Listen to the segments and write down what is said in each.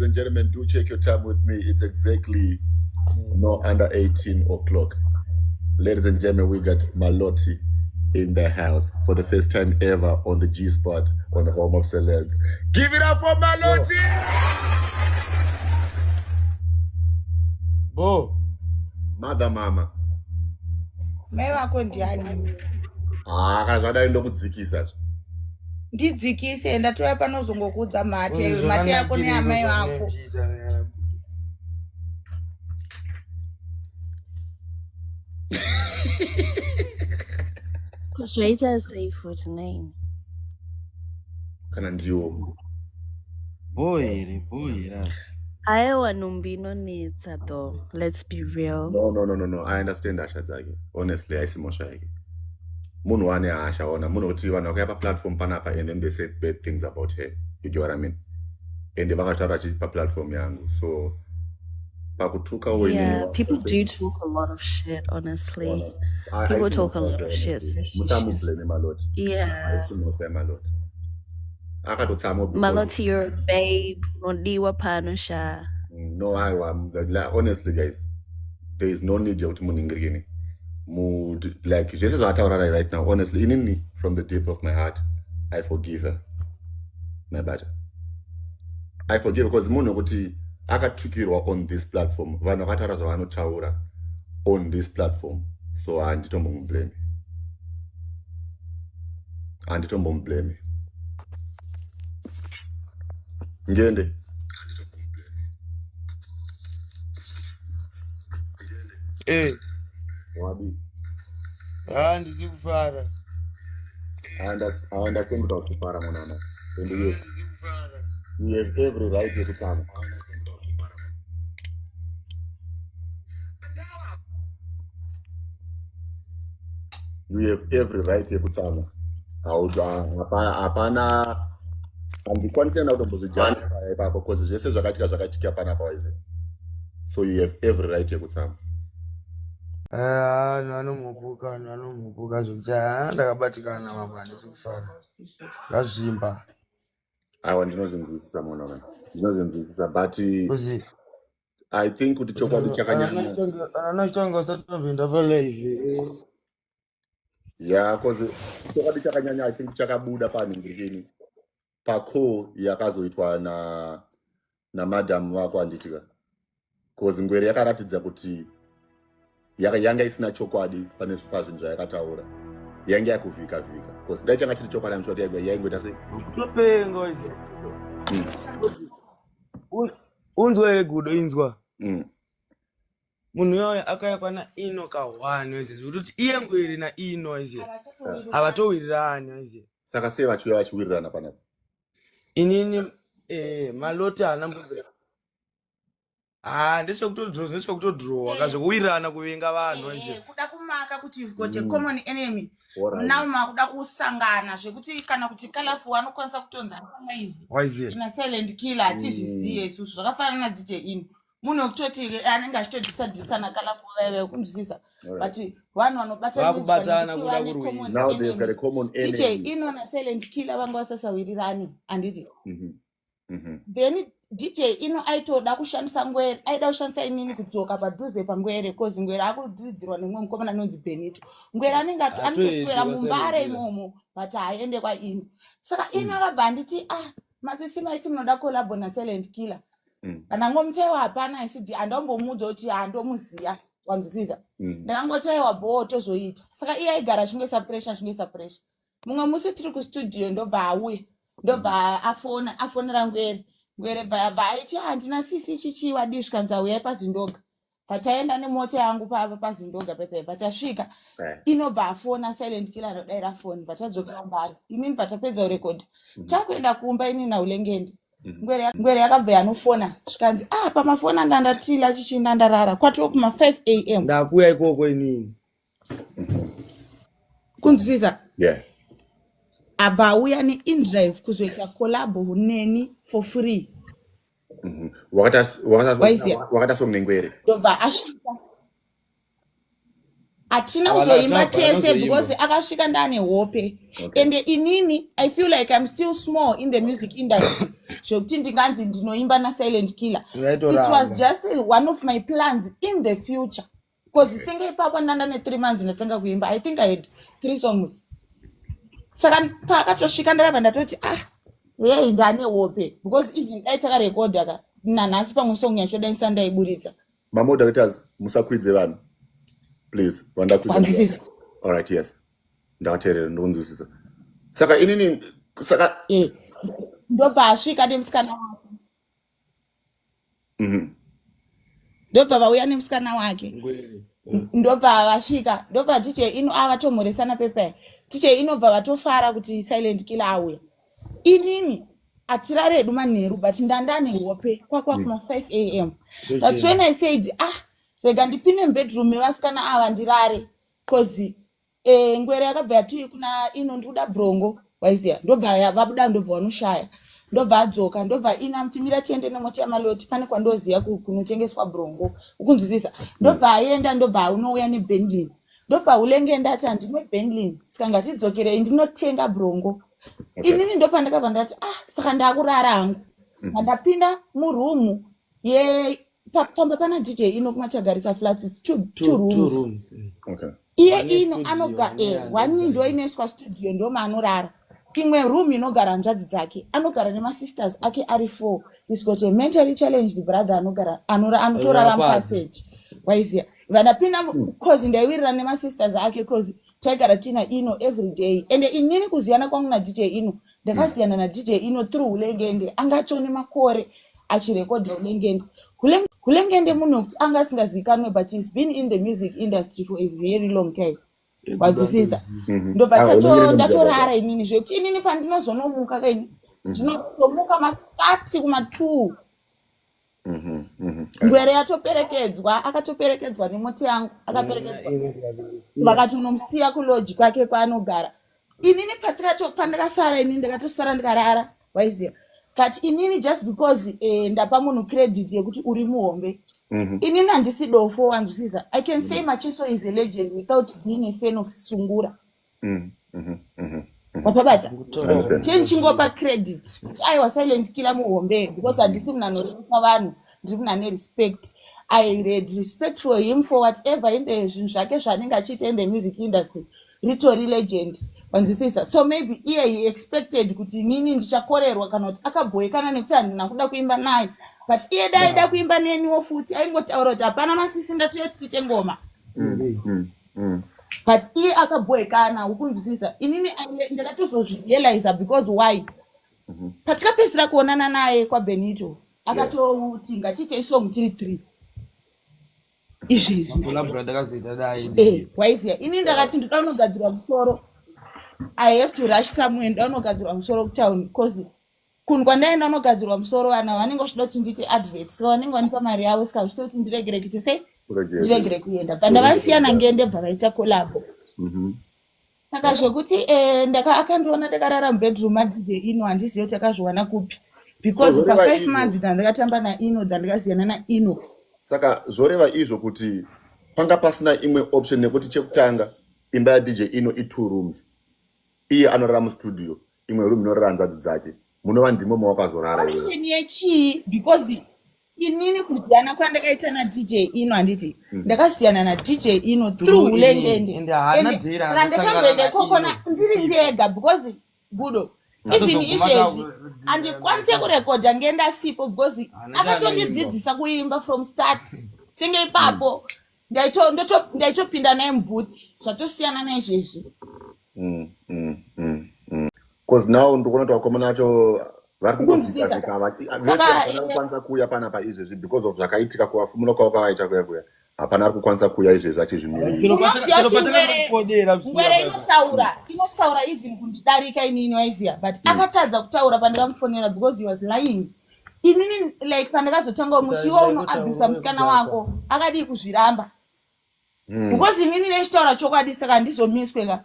ladies and gentlemen, do check your time with me. It's exactly under 18 o'clock. Ladies and gentlemen, we got Malotti in the house for the first time ever on the G Spot on the Home of Celebs. Give it up for Malotti! Bo. Mother mama. Mewa kondiani. Kazvada ndokudzikisa. Ndidzikise ndatoya panozongokudza mate yako neamai vako. Rita say foot name. Kana ndiwo. Boy, I want Numbino needs though. Let's be real. No. I understand Asha Zagi. Honestly, I see Mosha. Munhu wane Asha ona. Munhu kuti vanhu vakaya pa platform panapa and then they say bad things about her. You get what I mean? And vakataura pa platform yangu. So pakutuka wene. Yeah, people do talk a lot of shit, honestly. People talk a lot of shit. Blame a lot. Yeah. I see Mosha a lot. Malotti, you're a babe. Nondiwa panusha. No, honestly, guys, there is no need to muningrini. Mood like this is what I right now. Honestly, from the deep of my heart, I forgive her. My bad. I forgive because muno kuti akatukirwa on this platform. Vanhu vakataura zvavanotaura on this platform. So anditombomublame. Ngende. Wabi. Ndizikufara. Awanda kwenda kufara mwanana. Ndiye. You have every right yekutama. You have every right yekutama. Hapana andikwanisa na kutombozijana ipapo because zvese zvakatika pana pawaize. So you have every right yekutama. Anomupuka zvekuti ndakabatikana mabani sikufara. Ngazvimba. Awa ndinozvinzwisisa mwana. Ndinozvinzwisisa but I think kuti chokwadi chakanyanya. Anachitanga usatopinda pa live. Yeah, because chokwadi chakanyanya I think chakabuda pani ngirikini. Pako yakazoitwa na madam wako anditika. Because ngwere yakaratidza kuti yanga isina chokwadi pane zvinhu zvayakataura. Yanga yakuvhika. Because dai changa chiri chokwadi anoshoti yaingoita sei? Topenga izi. Unzwe gudo inzwa. Munhu yoyo akayakwana ino kahwani izi. Kuti iye ngwere na ino izi. Avatowirirana izi. Saka sei vachiwirirana panapa? Inini Malotti anambobvira. Ndechekutodrowa kazvokuwirirana kuvenga vanhu izi. Kuda kumaka kuti you've got a common enemy. Now makuda kusangana zvekuti kana kuti Kalafu anokwanisa kutonza live. Waize. Ina silent killer atizviziye isusu zvakafanana na DJ Ino. Munhu kutoti anenge achitodisa na Kalafu wewe kunzvisa. But vanhu vanobata kubatana kuda kurwisa. Now they've got a common enemy. DJ Ino na silent killer vanga vasasawirirani anditi. Then DJ Ino aitoda kushandisa ngwere, aida kushandisa inini kudzoka padhuze pangwere cause ngwere akudiridzirwa nemwe mukomana anonzi Benito. Ngwere anenge anotoswera mumbare imomo but aende kwa Ino. Saka Ino akabva anditi masisi maiti munoda collab na silent killer. Kana ngomutaiwa hapana isidi andombomuudza kuti ndomuziya wanzwisisa. Ndakangotaiwa bho tozoita. Saka iye aigara chingesa pressure. Mumwe musi tiri kustudio ndobva auye. Ndobva afonera ngwere. Ngwere bva aiti handina sisi chichiwa dishikanza uya pazindoga. Vataenda nemota yangu pazindoga pepe. Vatasvika. Inobva afona silent killer ndodaira phone. Vatadzokera mbari. Inini vatapedza urekodha. Takuenda kumba ini naulengende. Ngwere yakabva yanofona. Zvikanzi pamafona ndandatila chichinda ndarara. Kwatokuma 5 am. Ndakuya ikoko inini. Kunzvisa. Yeah. Abva auya neIndrive kuzoita collab neni for free. Wakata somnengwere. Ndobva asvika. atina kuzoimba tese because akasvika ndane hope. And inini I feel like I'm still small in the music industry. Zvokuti ndinganzi ndinoimba na Silent Killer. It was just one of my plans in the future. Because singe ipapo ndandane 3 months ndotanga kuimba. I think I had 3 songs. Saka pakatosvika ndakabva ndatoti hey ndane hope because even daitaka record aka nanhasi pamwe song yacho daisa ndaiburitsa. Mama doctors musakwidze vanhu. Please, wanda kuziva. All right, yes. Ndaterera ndonzwisisa. Saka inini saka ndobva asvika nemusikana wake. Ndobva vauya nemusikana wake. Ndobva vasvika, ndobva DJ Ino avatomhoresana pepa. DJ Inobva vatofara kuti Silent Killer auya. Inini atira redu manheru but ndandane hope kuma 5 am. That's when I said rega ndipinde mubedroom yevasikana ava ndirare cause ngwere yakabva yati kuna Ino ndikuda brongo waiziya ndobva vabuda ndobva vanoshaya ndobva adzoka ndobva Ina mutimira tiende nemoti yamaloti pane kwandoziya kunotengeswa brongo ukunzwisisa ndobva aenda ndobva unouya neBentley ndobva ulenge ndati handimwe Bentley saka ngatidzokerei ndinotenga brongo. Inini ndopandakabva ndati saka ndakurara hangu ndapinda murumu pamba pana DJ Ino kumachagarika flats is two rooms. Okay. Iye Ino anogara one ndo inoiswa studio ndo maanorara. Imwe room inogara nzvadzi dzake anogara nemasisters ake ari 4. He's got a mentally challenged brother anotorara passage. Waiziya vandapinda cause ndaiwirira nemasisters ake cause taigara tina Ino every day and inini kuziyana kwangu na DJ Ino ndakaziyana na DJ Ino through Hulengende angachone makore achirekodha Hulengende munhu kuti anga asingazikanwe but he's been in the music industry for a very long time. Wadzisisa ndobva ndatorara inini zvekuti inini pandinozonomuka kaini ndinozomuka masikati kuma2 ngwere akatoperekedzwa nemoti yangu akaperekedzwa vakatonomusiya kuloji kwake kwaanogara. Inini pandakasara inini ndakatosara ndikarara waiziya but inini just because ndapa munhu credit yekuti uri muhombe inini handisi dofo wanzwisisa. I can say Macheso is a legend without being a fan of Sungura. Wapabata chenjingopa credit kuti aiwa Silent Killer muhombe because handisi munhu anorepa vanhu ndiri munhu ane respect. I had respect for him for whatever in the zvinhu zvake zvanenge achiita in the music industry ritori legend wanzwisisa. So maybe he expected kuti nini ndichakorerwa kana kuti akabhoyekana nekuti handina kuda kuimba naye but iye daida kuimba neniwo futi aingotaura kuti hapana masisi ndatiyotite ngoma but iye akabhoyekana ukunzwisisa. Inini ndakatozozvirealiza because why patikapedzisira kuonana naye kwaBenito akatoti ngatiite isong tiri 3 izvezvi waiziya. Inini ndakati ndoda kunogadzirwa musoro I have to rush somewhere ndaunogadzirwa musoro kutown because kunhu kwandaenda unogadzirwa musoro vana vanenge vachida kuti ndite advert saka vanenge vanipa mari yavo saka vachita kuti ndiregere kuti sei ndiregere kuenda pandavasiyana ngende bva vaita kolabo. Saka zvokuti akandiona ndakarara mubedroom aDJ Ino handizivi kuti akazviwana kupi because pa5 months dzandakatamba naIno dzandakasiyana naIno. Saka zoreva izvo kuti panga pasina imwe option nekuti chekutanga imba yaDJ Ino i2 rooms iye anorara mustudio imwe room inorara nzvadzi dzake munova ndimo mawakazorara option yechii because inini kuziyana kwandakaita naDJ Ino handiti ndakasiyana naDJ Ino through Hulengende randakamboenda ikokona ndiri ndega because budo even izvezvi handikwanise kurekodha ngendasipo because akatondidzidzisa kuimba from start senge ipapo ndaitopinda naye mubooth zvatosiyana naizvezvi. Because now ndikuona kuti vakomana vacho vari kungokwanisa kuuya panapa izvezvi because of zvakaitika kuvafumuno kwavo kwavaita kuya hapana ari kukwanisa kuuya izvezvi achizvimiririra. Ngwere inotaura even kundidarika inini waiziya but akatadza kutaura pandakamufonera because he was lying. Inini like pandakazotanga muti iwo unoabhusa musikana wako akadii kuzviramba because inini nechitaura chokwadi saka handizomisweka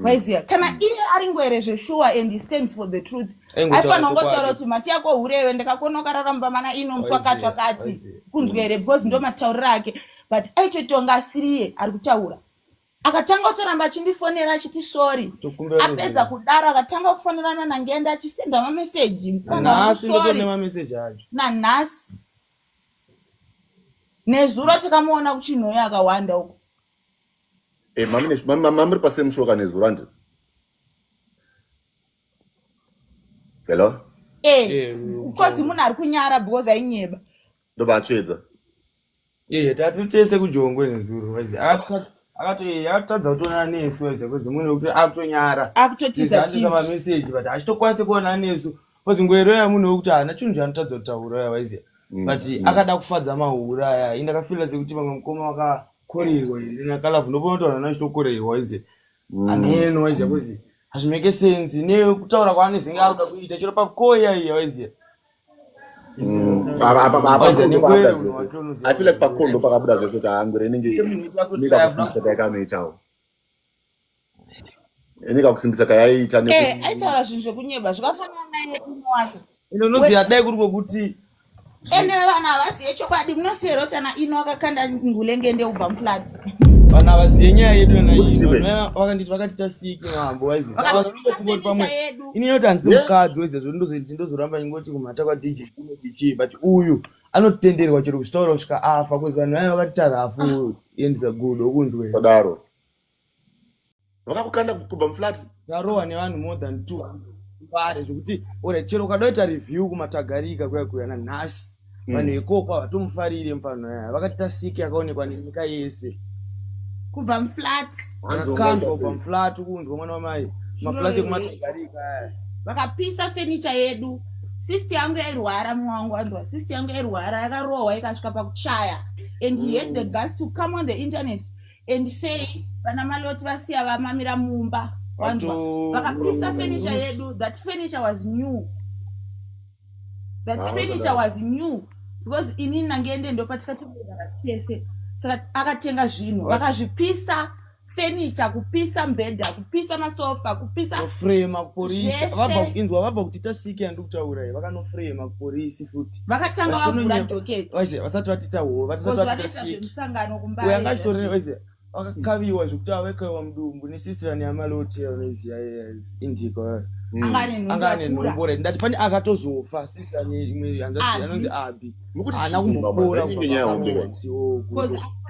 waiziya. Kana iye ari ngwere zvesure and he stands for the truth aifanira kungotaura kuti mati yako hurewe ndakakona ukararamba mana Ino mufakati wakati kunzwere because ndo matauriro ake but aitotonga asiriye ari kutaura akatanga kutoramba achindifonera achiti sorry apedza kudaro akatanga kufonerana nangenda achisenda mameseji nanhasi nezuro tikamuona kuchinhoyo akawanda uko mamuri pasemushoka nezuro andi hello ukozi munhu ari kunyara because ainyeba ndobva atsvedza tati tese kujongwe nezuro akatadza kutonana nesu kozi munhu wekuti akutonyara akutotiza mameseji but achitokwanisa kuona nesu kozi ngwero yamunhu wekuti haana chinhu chanotadza kutaura waiziya but akada kufadza mahura aya indakafila sekuti mamwe mukoma wakakorerwa ndinakalavhu ndopona kuti vanhu vachitokorerwa waiziya ameno waiziya kozi hazvimeke sensi nekutaura kwaanezenge akuda kuita chiro pakoya iya waiziya I feel like pakondo pakabuda zvese kuti angwere inenge kusimbisa kayaita aitaura zvinhu zvekunyeba zvakafanana naye uno wacho inoziya dai kuri kwokuti ene vanhu havaziye chokwadi munosiyero tana ino akakanda ngulenge ndeubva muflat vanhu havaziye nyaya yedu vakanditi vakati tasiki mambo waiziapamwe ini yoti handisi mukadzi waiziya ndozoramba ingoti kumhata kwadj inoichii but uyu anotenderwa chero kuchitaura kusvika afa kwezi vanhu vaya vakati tarafu endisa good okunzwe kudaro vakakukanda kubva muflat tarohwa nevanhu more than 200 pare zvokuti orit chero ukadaita review kumatagarika kuya nanhasi vanhu ikoko havatomufarire mufano yaya vakati tasiki akaonekwa nenyika yese kubva muflat akakandwa kubva muflat kunzwa mwana wamai maflat ekumatagarika aya vakapisa fenicha yedu sister yangu yairwara mumwe wangu anzwa sister yangu yairwara yakarohwa ikasvika pakuchaya and he had the guts to come on the internet and say vana maloti vasiya vamamira mumba wanzwa vakapisa furniture yedu. That furniture was new. Because inini nangeende ndopatikatengera tese saka akatenga zvinhu vakazvipisa furniture, kupisa mbedha, kupisa masofa, kupisa frame polisi vabva kuti tasiki andikutaura vakanoframe polisi futi vakatanga vavhura docket vasati vatita hova vataita zvemusangano kumbaya uyangachitori vakakaviwa zvekuti avekaiwa mudumbu nesistirani yamaloti anoziya indiko angane nhumbu rei ndati pane akatozofa sistirani imwe anonzi abi haana kumbopora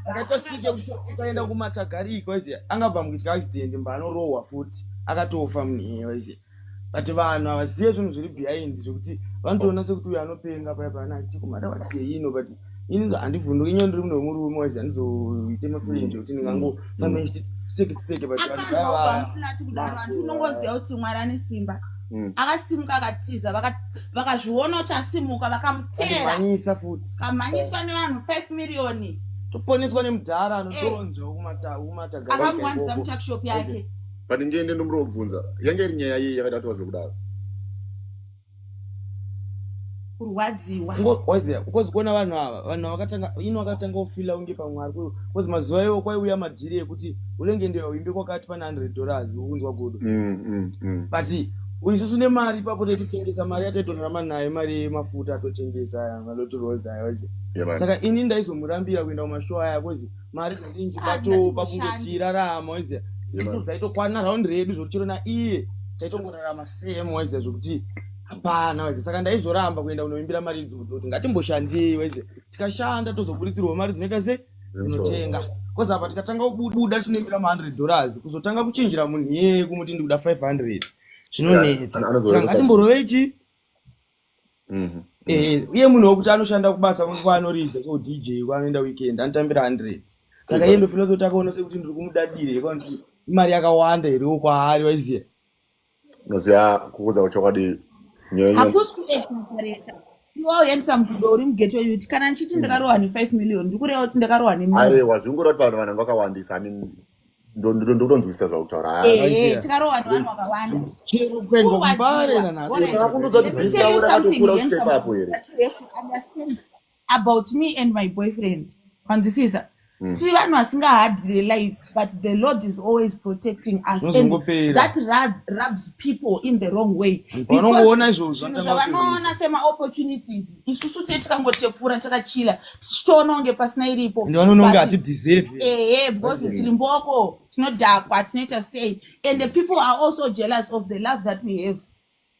akatosike kuti ukaenda kumatagarika waiziya angabva mukuitika accident mba anorohwa futi akatofa munhu waiziya but vanhu havaziye zvinhu zviri behind zvekuti vanotoona sekuti uyu anopenga paya pana achiti kumata vatieino but ini handivhunduki inyo ndiri munhu wemurume waizi handizoite mafilinje kuti ndingangofamba ndichitseke unongoziva kuti mwari ane simba akasimuka akatiza vakazviona kuti asimuka vakamutera futi kamhanyiswa nevanhu 5 miriyoni toponeswa nemudhara anotoronzwa kumatagarika akamugwanisa mutakishop yake but ngende ndomuri wokubvunza yange iri nyaya yei yakati atova zvekudaro kurwadziwa waiziya because kuona vanhu ava vakatanga kufila unge pamwari because mazuva iwo kwaiuya madhiri ekuti unenge ndeuimbi kwakati pana $100 ukunzwa gudo but isusu nemari ipapo taitotengesa mari yataitorarama nayo mari yemafuta atotengesa aya malotiroza aya waiziya saka ini ndaizomurambira kuenda kumashow aya kozi mari dzandinji pakunge tichirarama waiziya situ dzaitokwana raundi redu zvokuti chero naiye taitongorarama same waiziya zvokuti hapana waiziya saka ndaizoramba kuenda kunoimbira mari idzodzo kuti ngatimboshandei waiziya tikashanda tozoburitsirwa mari dzinoita se dzinotenga kozi apa tikatanga kubuda tinoimbira $100 kuzotanga kuchinjira munhu yeye kumuti ndikuda 500 zvinonetsa saka ngatimborovei chi uye munhu wekuti anoshanda kubasa kwaanoridza so dj kwaanoenda weekend anotambira 100 saka iye ndofila zoti akaona sekuti ndiri kumudadire kuti imari yakawanda iriwo kwaari waiziya unoziya kuudza kuchokwadi hakusi kuexagereta iwawo yendisa mugudo uri mugeto yuti kana nchiti ndakarohwa ne5 million ndikureva kuti ndakarohwa aiwa zvingoreva kuti vanhu vakawandisa ndokutonzwisisa zvakutaura tikarohwa nevanhu vakawanda chero kuendwa kumbare nanhasi about me and my boyfriend kwanzwisisa tiri vanhu vasingahadhire life but the Lord is always protecting us and that rubs people in the wrong way zvavanoona sema-opportunities isusu titikangotepfura takachila tichitoona unge pasina iripo vanoona unge hatideserve because tiri mboko tinodhakwa tinoita sei, and the people are also jealous of the love that we have.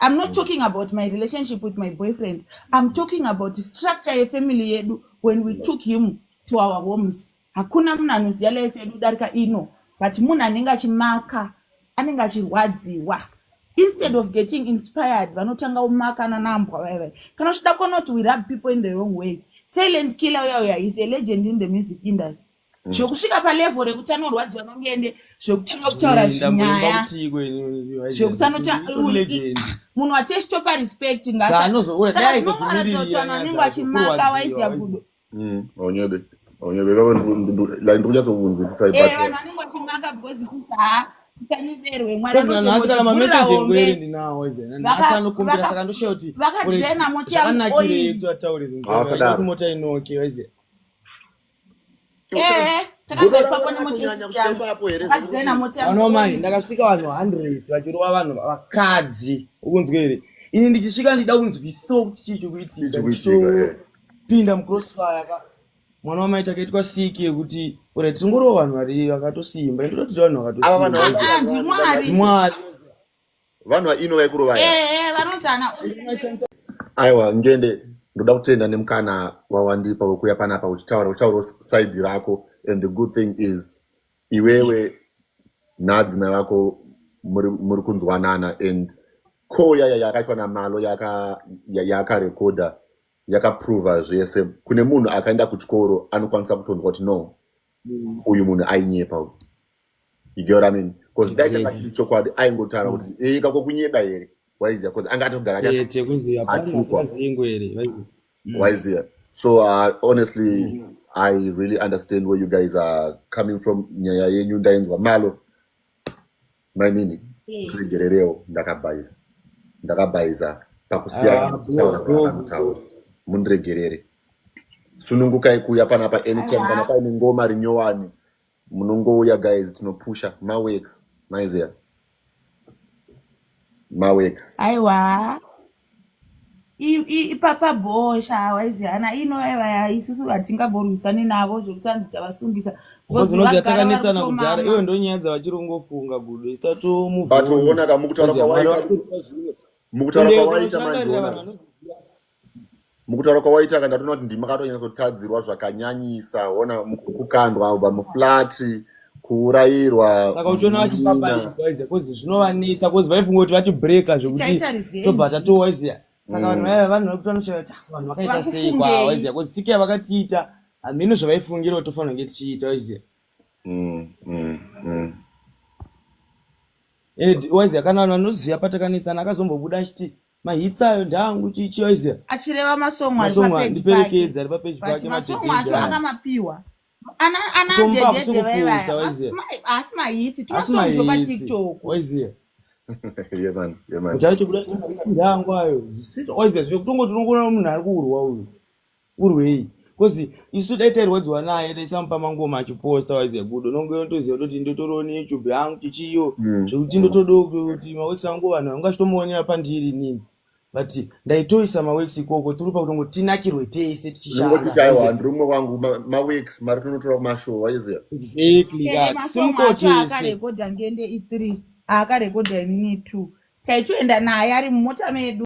I'm not talking about my relationship with my boyfriend. I'm talking about the structure of family yedu when we took him to our homes. Hakuna muna anoziya life yedu darika ino, but muna anenge achimaka, anenge achirwadziwa. Instead of getting inspired, vanotanga umaka nanambwa wewe. Kana uchida kuona kuti we rub people in the wrong way. Silent Killer Oya is a legend in the music industry. Shokusvika palevel rekuti anorwadziwa nongende zvekutanga kutaura zvinyaya munhu watechitopa respect ngaaanozoaanenge achimaka waiziya gudo onyebe vanhu vanenge vachimaka because taniverwe vakadrena moti yaoanomai ndakasvika vanhu 100 vachirova vanhu vakadzi ukunzwa here. Ini ndichisvika ndida kunzwisiwo kuti chii chikuitika ndichitopinda mucrossfire mwana wamai takaitwa siki yekuti ure tingorova vanhu vari vakatosimba ndototi vanhu vakatosimba vanhu vaino vaikurova vanonzana aiwa ngende ndoda kutenda nemukana wawandipa wekuya panapa uchitaura side rako, and the good thing is iwewe nadzimai vako muri kunzwanana, and call yaya yakaitwa namalo yakarekodha yakaprova zvese. Kune munhu akaenda kuchikoro anokwanisa kutonzwa kuti no uyu munhu ainyepa. You get what I mean? Because daita chokwadi aingotaura kuti kako kunyeba here waiziya, because angatogara waiziya. So honestly I really understand where you guys are coming from. Nyaya yenyu ndainzwa malo maimini kuregerereo ndakabhaiza pakusiya kutaura mundiregerere. Sunungukai kuya panapa anytime kana paine ngoma rinyowani munongouya guys, tinopusha maworks maiziya maworks aiwa ipapa bosha waiziyana ino aiwa isusu vatingaborwisani navo zvekutanzi tavasungisa unoziya takanetsana kudhara iwe ndonyaya dzavachirongofunga gudo isatomuvuona mukutaura kwawaita kandatoona kuti ndimakatonyanyotadzirwa zvakanyanyisa, ona kukandwa kubva muflati, kuurayirwa. Saka uchiona vachipapaiza kozi zvinovanetsa kozi vaifunga kuti vachibreaka zvokuti tobva tatowaziya. Saka vanhu vakutanoshaya kuti vanhu vakaita sei kwawaziya kozi sikia vakatiita hamino zvavaifungira kuti tofanira kunge tichiita waziya. Waziya kana vanhu vanoziya patakanetsana akazombobuda achiti mahitsayo ndangu chichi waziya achireva masongo ndiperekedza ari papeji pake masongo acho akamapiwa ana jejeje vaiva asi mahitsi timasongo patiktok waziya yeman uchacho kuda ndangu ayo waziya zvekutongoti unongona munhu ari kuurwa uyu urwei kozi isu daitairwadziwa naye daisamupa mangoma achiposta waziya gudo nongotoziva kuti ndotoriwo neyoutube yangu chichiyo zvekuti ndotodo kuti maworks angu vanhu vangachitomuonera pandiri nini, but ndaitoisa maworks ikoko tiri pakuti tinakirwe tese tichishandaiwa ndiri wangu maworks mari tonotora kumashow waziya exactly akarekodha ngende E3 akarekodha inini 2 taitoenda naye ari mumota medu.